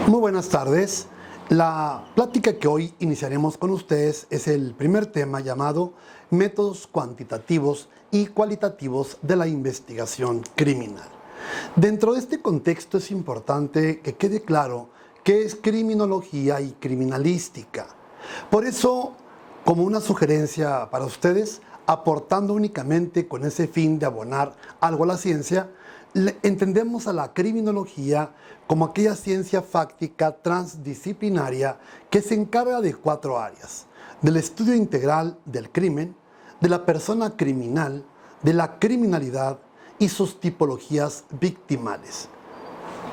Muy buenas tardes. La plática que hoy iniciaremos con ustedes es el primer tema llamado Métodos cuantitativos y cualitativos de la investigación criminal. Dentro de este contexto es importante que quede claro qué es criminología y criminalística. Por eso, como una sugerencia para ustedes, aportando únicamente con ese fin de abonar algo a la ciencia, entendemos a la criminología como aquella ciencia fáctica transdisciplinaria que se encarga de 4 áreas: del estudio integral del crimen, de la persona criminal, de la criminalidad y sus tipologías victimales,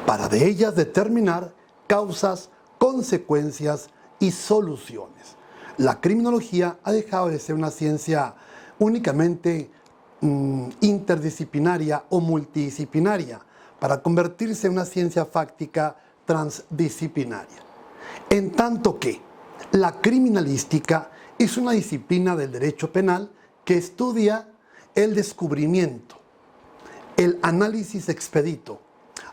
para de ellas determinar causas, consecuencias y soluciones. La criminología ha dejado de ser una ciencia únicamente interdisciplinaria o multidisciplinaria para convertirse en una ciencia fáctica transdisciplinaria. En tanto que la criminalística es una disciplina del derecho penal que estudia el descubrimiento, el análisis expedito,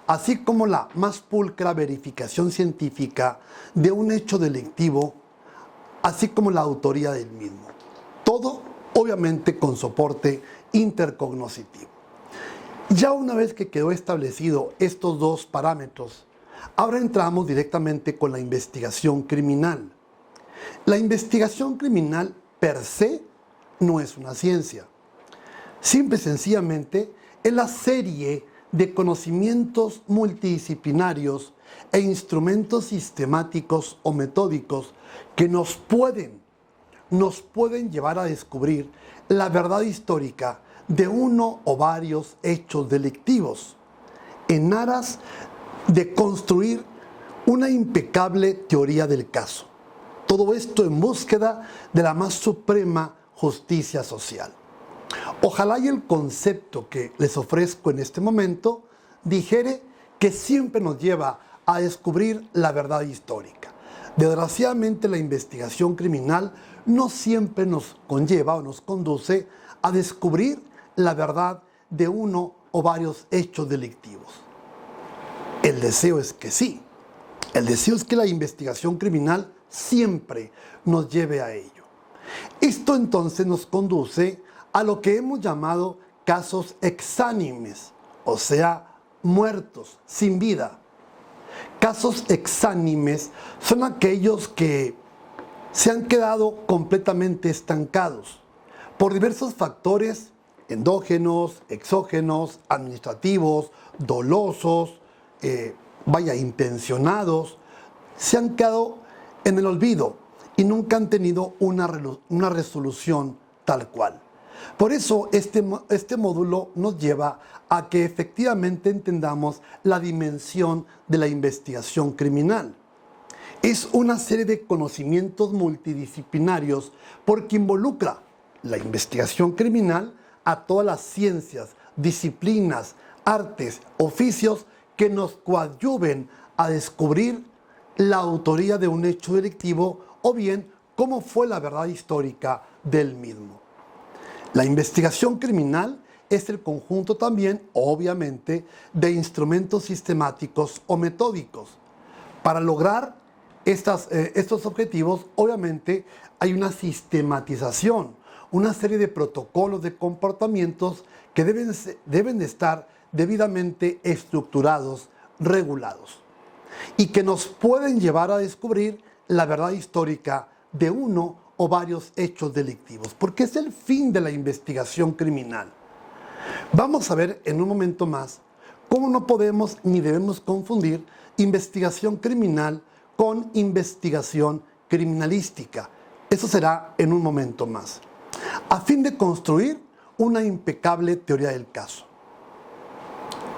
así como la más pulcra verificación científica de un hecho delictivo, así como la autoría del mismo. Todo, obviamente, con soporte intercognoscitivo. Ya una vez que quedó establecido estos dos parámetros, ahora entramos directamente con la investigación criminal. La investigación criminal per se no es una ciencia. Simple y sencillamente es la serie de conocimientos multidisciplinarios e instrumentos sistemáticos o metódicos que nos pueden llevar a descubrir la verdad histórica de uno o varios hechos delictivos, en aras de construir una impecable teoría del caso. Todo esto en búsqueda de la más suprema justicia social. Ojalá y el concepto que les ofrezco en este momento dijere que siempre nos lleva a descubrir la verdad histórica. Desgraciadamente, la investigación criminal no siempre nos conlleva o nos conduce a descubrir la verdad de uno o varios hechos delictivos. El deseo es que sí. El deseo es que la investigación criminal siempre nos lleve a ello. Esto entonces nos conduce a lo que hemos llamado casos exánimes, o sea, muertos, sin vida. Casos exánimes son aquellos que se han quedado completamente estancados por diversos factores endógenos, exógenos, administrativos, dolosos, intencionados. Se han quedado en el olvido y nunca han tenido una resolución tal cual. Por eso este módulo nos lleva a que efectivamente entendamos la dimensión de la investigación criminal. Es una serie de conocimientos multidisciplinarios porque involucra la investigación criminal a todas las ciencias, disciplinas, artes, oficios que nos coadyuven a descubrir la autoría de un hecho delictivo o bien cómo fue la verdad histórica del mismo. La investigación criminal es el conjunto también, obviamente, de instrumentos sistemáticos o metódicos. Para lograr estos objetivos, obviamente, hay una sistematización, una serie de protocolos de comportamientos que deben de estar debidamente estructurados, regulados, y que nos pueden llevar a descubrir la verdad histórica de uno o varios hechos delictivos, porque es el fin de la investigación criminal. Vamos a ver en un momento más cómo no podemos ni debemos confundir investigación criminal con investigación criminalística. Eso será en un momento más, a fin de construir una impecable teoría del caso,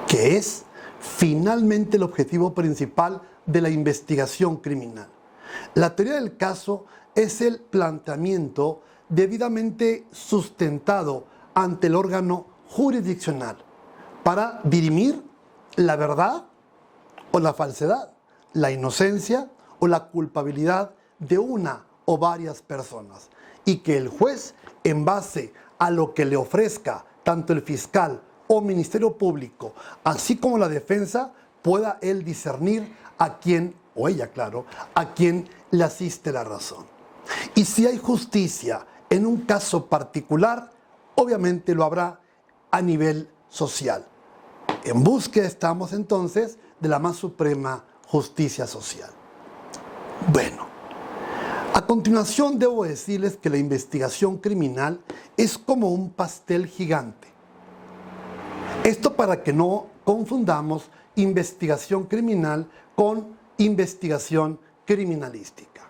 que es finalmente el objetivo principal de la investigación criminal. La teoría del caso es el planteamiento debidamente sustentado ante el órgano jurisdiccional para dirimir la verdad o la falsedad, la inocencia o la culpabilidad de una o varias personas, y que el juez, en base a lo que le ofrezca tanto el fiscal o Ministerio Público, así como la defensa, pueda él discernir a quién o ella, claro, a quien le asiste la razón. Y si hay justicia en un caso particular, obviamente lo habrá a nivel social. En búsqueda estamos entonces de la más suprema justicia social. Bueno, a continuación debo decirles que la investigación criminal es como un pastel gigante. Esto para que no confundamos investigación criminal con investigación criminalística.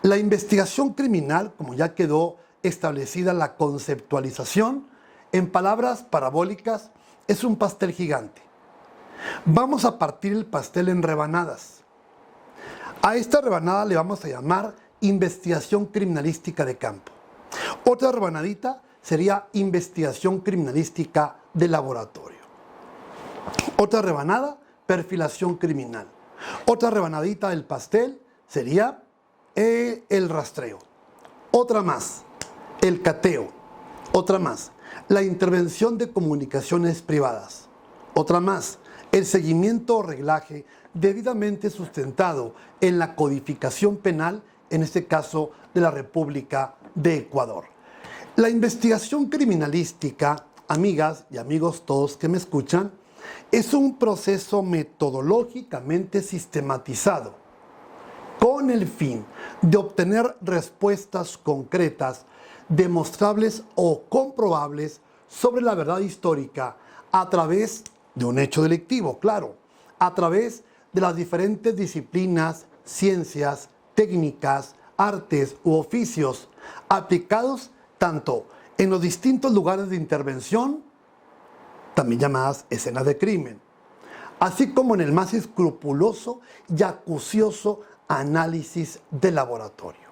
La investigación criminal, como ya quedó establecida la conceptualización, en palabras parabólicas, es un pastel gigante. Vamos a partir el pastel en rebanadas. A esta rebanada le vamos a llamar investigación criminalística de campo. Otra rebanadita sería investigación criminalística de laboratorio. Otra rebanada, perfilación criminal. Otra rebanadita del pastel sería el rastreo. Otra más, el cateo. Otra más, la intervención de comunicaciones privadas. Otra más, el seguimiento o reglaje debidamente sustentado en la codificación penal, en este caso de la República de Ecuador. La investigación criminalística, amigas y amigos todos que me escuchan, es un proceso metodológicamente sistematizado con el fin de obtener respuestas concretas, demostrables o comprobables sobre la verdad histórica a través de un hecho delictivo, claro, a través de las diferentes disciplinas, ciencias, técnicas, artes u oficios aplicados tanto en los distintos lugares de intervención, también llamadas escenas de crimen, así como en el más escrupuloso y acucioso análisis de laboratorio,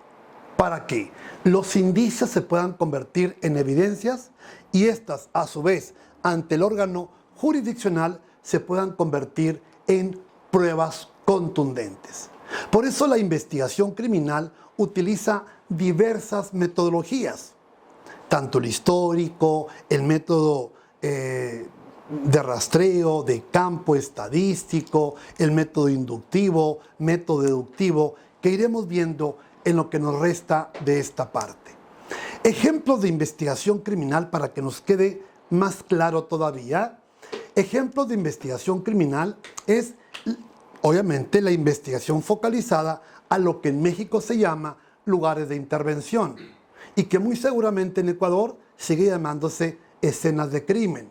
para que los indicios se puedan convertir en evidencias y éstas, a su vez, ante el órgano jurisdiccional, se puedan convertir en pruebas contundentes. Por eso la investigación criminal utiliza diversas metodologías, tanto el histórico, el método de rastreo, de campo estadístico, el método inductivo, método deductivo, que iremos viendo en lo que nos resta de esta parte. Ejemplos de investigación criminal para que nos quede más claro todavía. Ejemplos de investigación criminal es, obviamente, la investigación focalizada a lo que en México se llama lugares de intervención y que muy seguramente en Ecuador sigue llamándose escenas de crimen.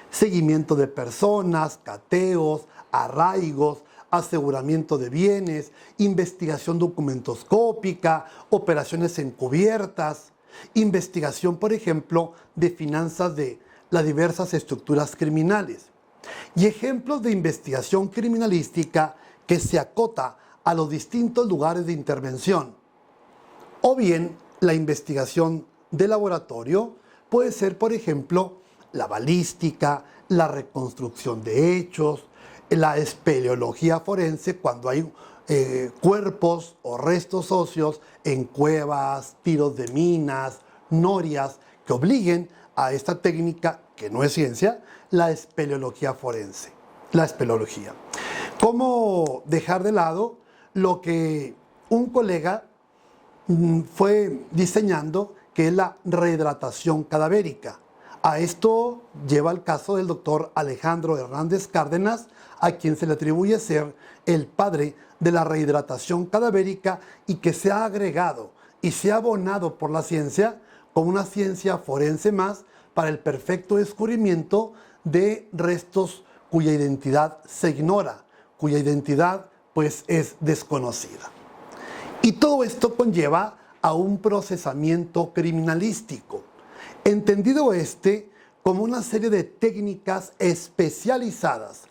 Seguimiento de personas, cateos, arraigos, aseguramiento de bienes, investigación documentoscópica, operaciones encubiertas, investigación, por ejemplo, de finanzas de las diversas estructuras criminales. Y ejemplos de investigación criminalística que se acota a los distintos lugares de intervención. O bien, la investigación de laboratorio puede ser, por ejemplo, la balística, la reconstrucción de hechos, la espeleología forense cuando hay cuerpos o restos óseos en cuevas, tiros de minas, norias, que obliguen a esta técnica, que no es ciencia, la espeleología forense, la espeleología. ¿Cómo dejar de lado lo que un colega fue diseñando, que es la rehidratación cadavérica? A esto lleva el caso del doctor Alejandro Hernández Cárdenas, a quien se le atribuye ser el padre de la rehidratación cadavérica y que se ha agregado y se ha abonado por la ciencia como una ciencia forense más para el perfecto descubrimiento de restos cuya identidad se ignora, cuya identidad pues es desconocida. Y todo esto conlleva a un procesamiento criminalístico, entendido como una serie de técnicas especializadas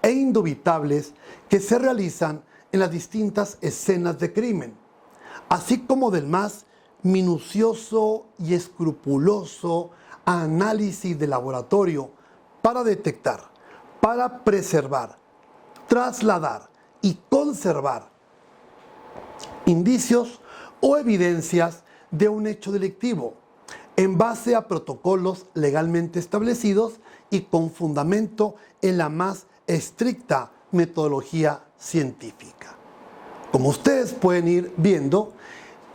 e indubitables que se realizan en las distintas escenas de crimen, así como del más minucioso y escrupuloso análisis de laboratorio para detectar, para preservar, trasladar y conservar indicios o evidencias de un hecho delictivo en base a protocolos legalmente establecidos y con fundamento en la más estricta metodología científica. Como ustedes pueden ir viendo,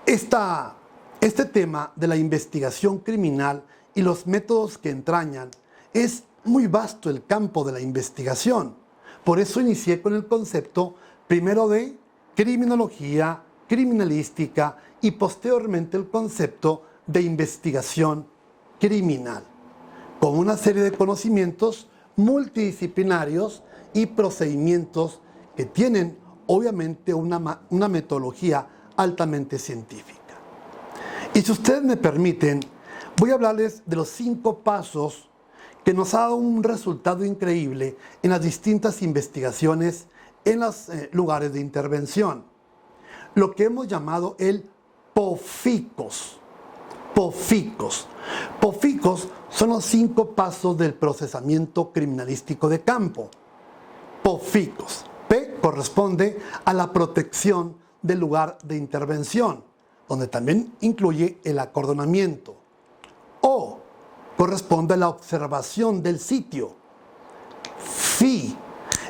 este tema de la investigación criminal y los métodos que entrañan es muy vasto el campo de la investigación. Por eso inicié con el concepto primero de criminología, criminalística y posteriormente el concepto de investigación criminal, con una serie de conocimientos multidisciplinarios y procedimientos que tienen obviamente una metodología altamente científica. Y si ustedes me permiten, voy a hablarles de los 5 pasos que nos ha dado un resultado increíble en las distintas investigaciones en los lugares de intervención. Lo que hemos llamado el POFICOS. POFICOS. POFICOS son los 5 pasos del procesamiento criminalístico de campo. POFICOS. P corresponde a la protección del lugar de intervención, donde también incluye el acordonamiento. O corresponde a la observación del sitio. FI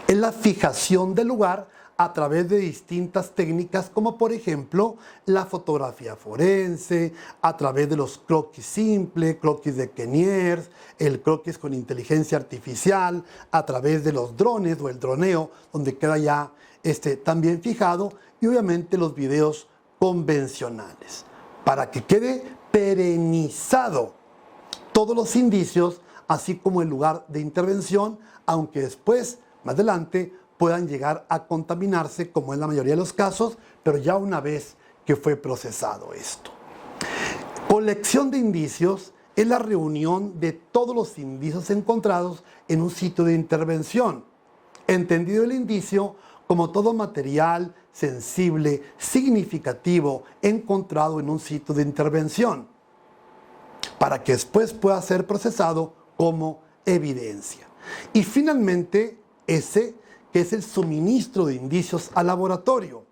es la fijación del lugar a través de distintas técnicas, como por ejemplo la fotografía forense, a través de los croquis simples, croquis de Keniers, el croquis con inteligencia artificial, a través de los drones o el droneo, donde queda ya también fijado, y obviamente los videos convencionales, para que quede perenizado todos los indicios, así como el lugar de intervención, aunque después, más adelante, puedan llegar a contaminarse, como en la mayoría de los casos, pero ya una vez que fue procesado esto. Colección de indicios es la reunión de todos los indicios encontrados en un sitio de intervención, entendido el indicio como todo material sensible, significativo, encontrado en un sitio de intervención, para que después pueda ser procesado como evidencia. Y finalmente, ese que es el suministro de indicios al laboratorio.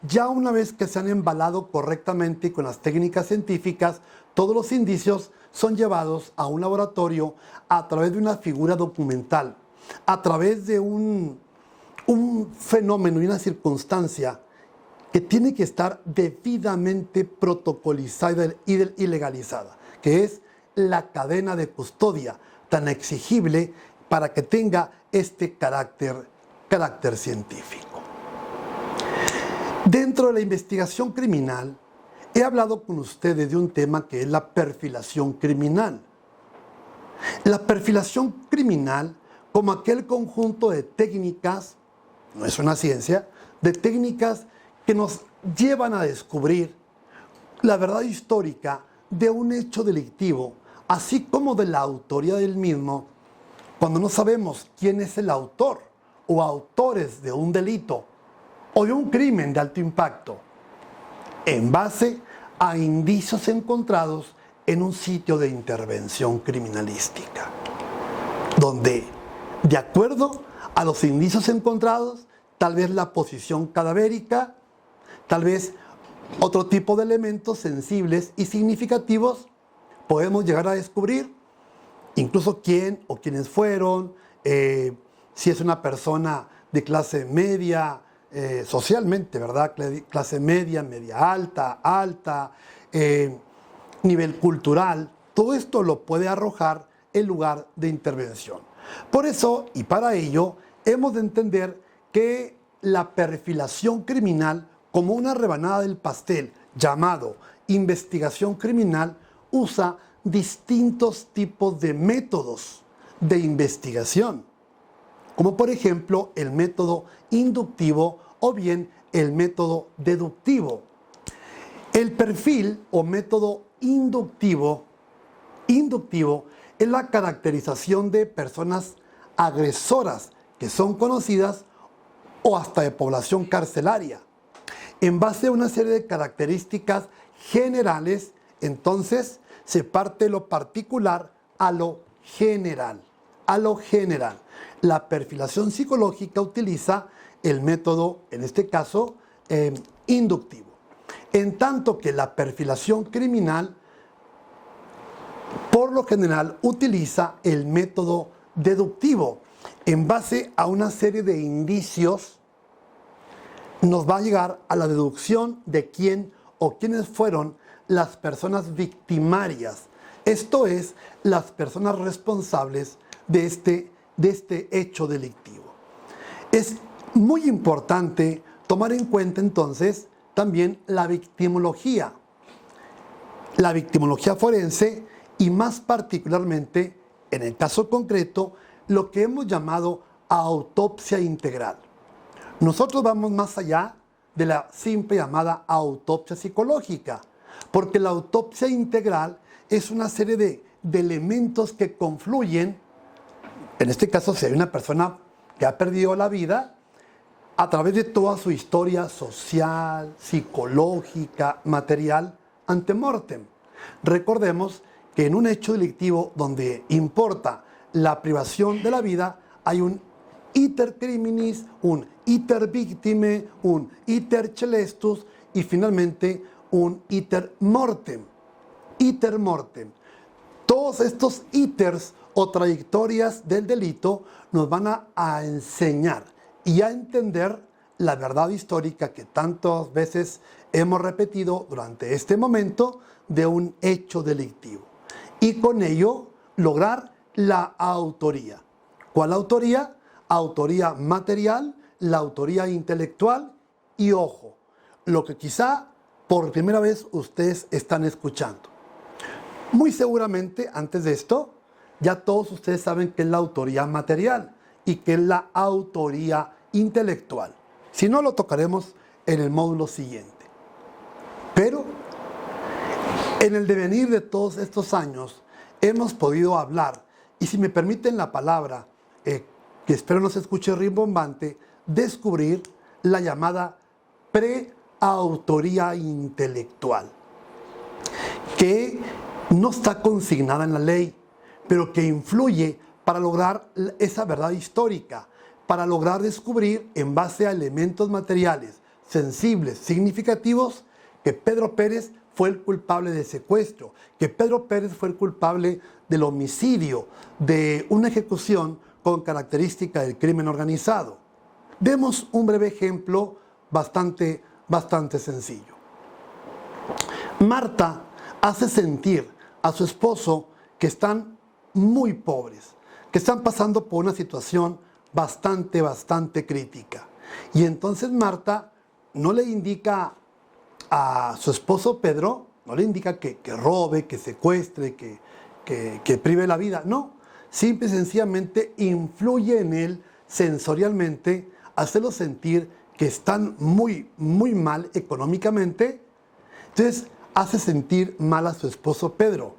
Ya una vez que se han embalado correctamente con las técnicas científicas, todos los indicios son llevados a un laboratorio a través de una figura documental, a través de un fenómeno y una circunstancia que tiene que estar debidamente protocolizada y legalizada, que es la cadena de custodia, tan exigible para que tenga este carácter científico. Dentro de la investigación criminal, he hablado con ustedes de un tema que es la perfilación criminal. La perfilación criminal, como aquel conjunto de técnicas, no es una ciencia, de técnicas que nos llevan a descubrir la verdad histórica de un hecho delictivo, así como de la autoría del mismo, cuando no sabemos quién es el autor o autores de un delito o de un crimen de alto impacto, en base a indicios encontrados en un sitio de intervención criminalística, donde, de acuerdo a los indicios encontrados, tal vez la posición cadavérica, tal vez otro tipo de elementos sensibles y significativos, podemos llegar a descubrir incluso quién o quiénes fueron, si es una persona de clase media, socialmente, ¿verdad? Clase media, media alta, nivel cultural. Todo esto lo puede arrojar el lugar de intervención. Por eso, y para ello, hemos de entender que la perfilación criminal, como una rebanada del pastel llamado investigación criminal, usa distintos tipos de métodos de investigación, como por ejemplo el método inductivo o bien el método deductivo. El perfil o método inductivo es la caracterización de personas agresoras que son conocidas o hasta de población carcelaria. En base a una serie de características generales, entonces se parte de lo particular a lo general. La perfilación psicológica utiliza el método, en este caso, inductivo. En tanto que la perfilación criminal, por lo general, utiliza el método deductivo, en base a una serie de indicios nos va a llegar a la deducción de quién o quiénes fueron las personas victimarias. Esto es, las personas responsables de este hecho delictivo. Es muy importante tomar en cuenta entonces también la victimología forense y más particularmente, en el caso concreto, lo que hemos llamado autopsia integral. Nosotros vamos más allá de la simple llamada autopsia psicológica, porque la autopsia integral es una serie de elementos que confluyen, en este caso si hay una persona que ha perdido la vida, a través de toda su historia social, psicológica, material, ante mortem. Recordemos que en un hecho delictivo donde importa la privación de la vida, hay un iter criminis, un iter victime, un iter celestus y finalmente un iter mortem. Iter mortem. Todos estos iters o trayectorias del delito nos van a enseñar y a entender la verdad histórica que tantas veces hemos repetido durante este momento de un hecho delictivo. Y con ello lograr la autoría. ¿Cuál autoría? Autoría material, la autoría intelectual y, ojo, lo que quizá por primera vez ustedes están escuchando. Muy seguramente antes de esto ya todos ustedes saben qué es la autoría material y qué es la autoría intelectual. Si no, lo tocaremos en el módulo siguiente. Pero en el devenir de todos estos años hemos podido hablar, y si me permiten la palabra, que espero no se escuche rimbombante, descubrir la llamada preautoría intelectual, que no está consignada en la ley, pero que influye para lograr esa verdad histórica, para lograr descubrir en base a elementos materiales sensibles, significativos, que Pedro Pérez fue el culpable de secuestro, que Pedro Pérez fue el culpable del homicidio, de una ejecución con característica del crimen organizado. Demos un breve ejemplo bastante sencillo. Marta hace sentir a su esposo que están muy pobres, que están pasando por una situación bastante crítica. Y entonces Marta no le indica a su esposo Pedro, no le indica que robe, que secuestre, que prive la vida. No, simple y sencillamente influye en él sensorialmente, hacerlo sentir que están muy mal económicamente. Entonces hace sentir mal a su esposo Pedro.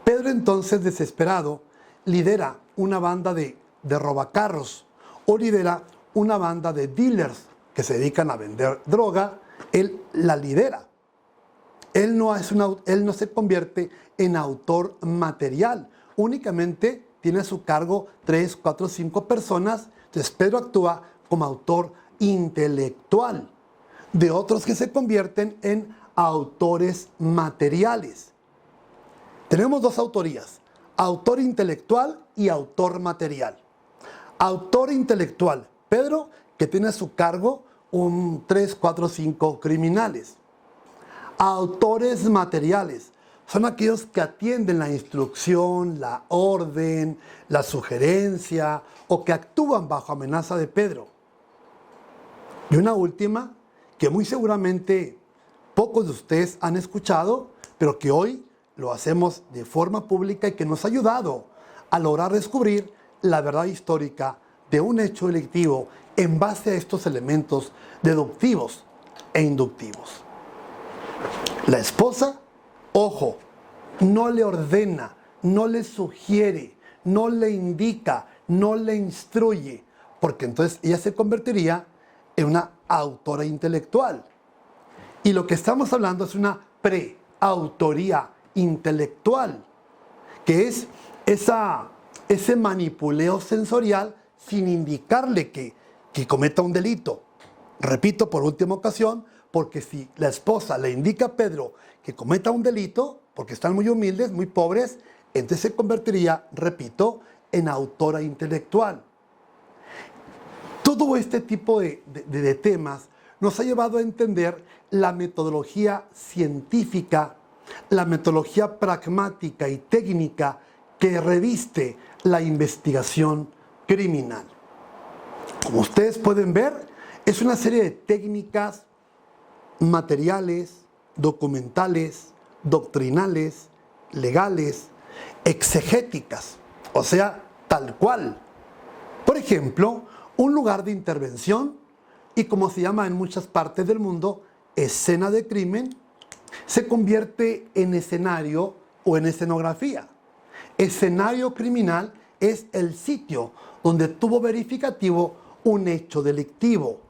Pedro entonces, desesperado, lidera una banda de robacarros o lidera una banda de dealers que se dedican a vender droga. Él la lidera. Él no se convierte en autor material, únicamente tiene a su cargo 3, 4, 5 personas. Entonces Pedro actúa como autor intelectual de otros que se convierten en autores materiales. Tenemos dos autorías, autor intelectual y autor material. Autor intelectual, Pedro, que tiene a su cargo 3, 4, 5 criminales. Autores materiales son aquellos que atienden la instrucción, la orden, la sugerencia o que actúan bajo amenaza de Pedro. Y una última que muy seguramente pocos de ustedes han escuchado, pero que hoy lo hacemos de forma pública y que nos ha ayudado a lograr descubrir la verdad histórica de un hecho delictivo en base a estos elementos deductivos e inductivos. La esposa, ojo, no le ordena, no le sugiere, no le indica, no le instruye, porque entonces ella se convertiría en una autora intelectual. Y lo que estamos hablando es una preautoría intelectual, que es ese manipuleo sensorial sin indicarle que cometa un delito. Repito por última ocasión, porque si la esposa le indica a Pedro que cometa un delito, porque están muy humildes, muy pobres, entonces se convertiría, repito, en autora intelectual. Todo este tipo de temas nos ha llevado a entender la metodología científica, la metodología pragmática y técnica que reviste la investigación criminal. Como ustedes pueden ver, es una serie de técnicas materiales, documentales, doctrinales, legales, exegéticas, o sea, tal cual. Por ejemplo, un lugar de intervención, y como se llama en muchas partes del mundo, escena de crimen, se convierte en escenario o en escenografía. Escenario criminal es el sitio donde tuvo verificativo un hecho delictivo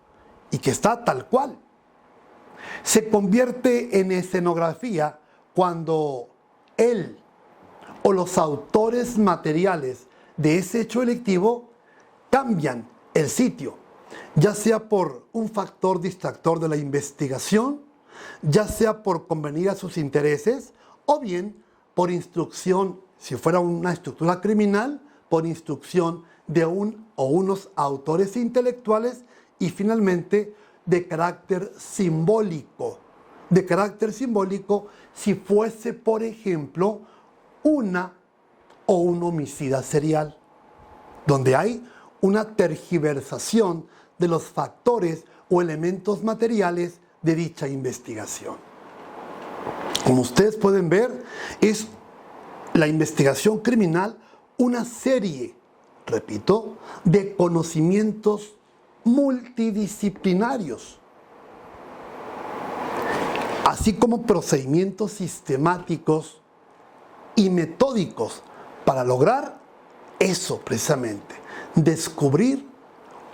y que está tal cual. Se convierte en escenografía cuando él o los autores materiales de ese hecho delictivo cambian el sitio, ya sea por un factor distractor de la investigación, ya sea por convenir a sus intereses, o bien por instrucción, si fuera una estructura criminal, por instrucción de un o unos autores intelectuales, y finalmente de carácter simbólico. De carácter simbólico si fuese, por ejemplo, una o un homicida serial, donde hay una tergiversación de los factores o elementos materiales de dicha investigación. Como ustedes pueden ver, es la investigación criminal una serie, repito, de conocimientos multidisciplinarios, así como procedimientos sistemáticos y metódicos para lograr eso precisamente, descubrir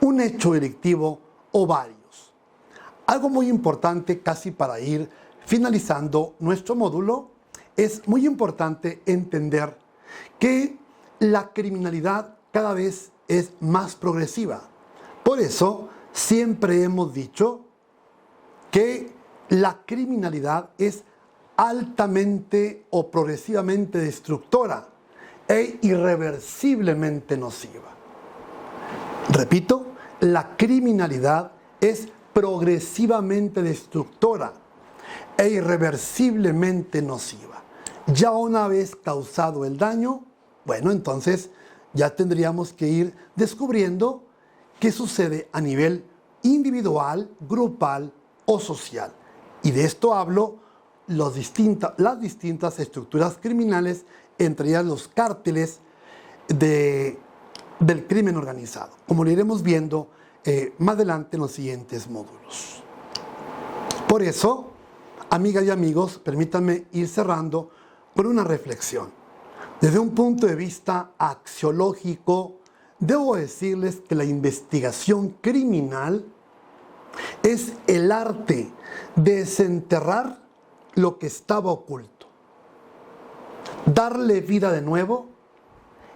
un hecho delictivo o varios. Algo muy importante, casi para ir finalizando nuestro módulo, es muy importante entender que la criminalidad cada vez es más progresiva. Por eso siempre hemos dicho que la criminalidad es altamente o progresivamente destructora e irreversiblemente nociva. Repito, la criminalidad es progresivamente destructora e irreversiblemente nociva. Ya una vez causado el daño, bueno, entonces ya tendríamos que ir descubriendo qué sucede a nivel individual, grupal o social. Y de esto hablo las distintas estructuras criminales, entre ellas los cárteles del crimen organizado, como lo iremos viendo más adelante en los siguientes módulos. Por eso, amigas y amigos, permítanme ir cerrando con una reflexión. Desde un punto de vista axiológico, debo decirles que la investigación criminal es el arte de desenterrar lo que estaba oculto, darle vida de nuevo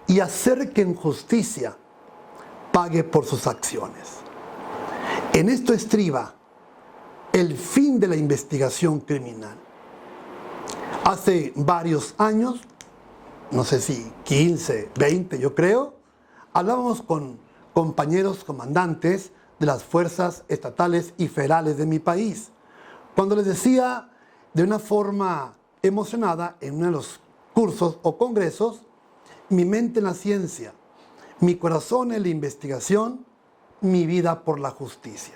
y hacer que en justicia pague por sus acciones. En esto estriba el fin de la investigación criminal. Hace varios años, no sé si 15, 20 yo creo, hablábamos con compañeros comandantes de las fuerzas estatales y federales de mi país, cuando les decía de una forma emocionada en uno de los cursos o congresos: mi mente en la ciencia, mi corazón en la investigación, mi vida por la justicia.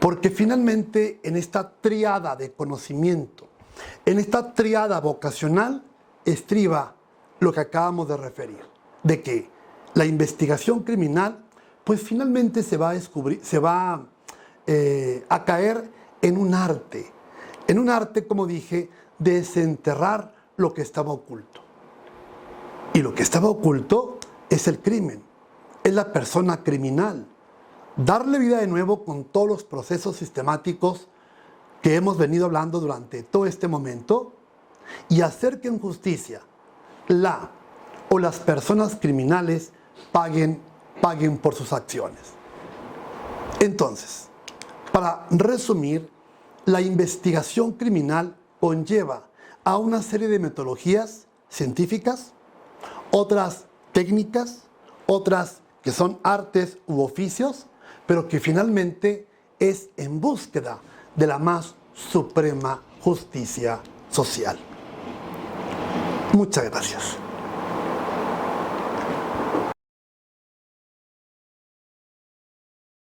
Porque finalmente en esta tríada de conocimiento, en esta tríada vocacional, estriba lo que acabamos de referir, de que la investigación criminal pues finalmente se va a caer en un arte, como dije, de desenterrar lo que estaba oculto. Y lo que estaba oculto es el crimen, es la persona criminal. Darle vida de nuevo con todos los procesos sistemáticos que hemos venido hablando durante todo este momento y hacer que en justicia las personas criminales paguen por sus acciones. Entonces, para resumir, la investigación criminal conlleva a una serie de metodologías científicas, otras técnicas, otras que son artes u oficios, pero que finalmente es en búsqueda de la más suprema justicia social. Muchas gracias.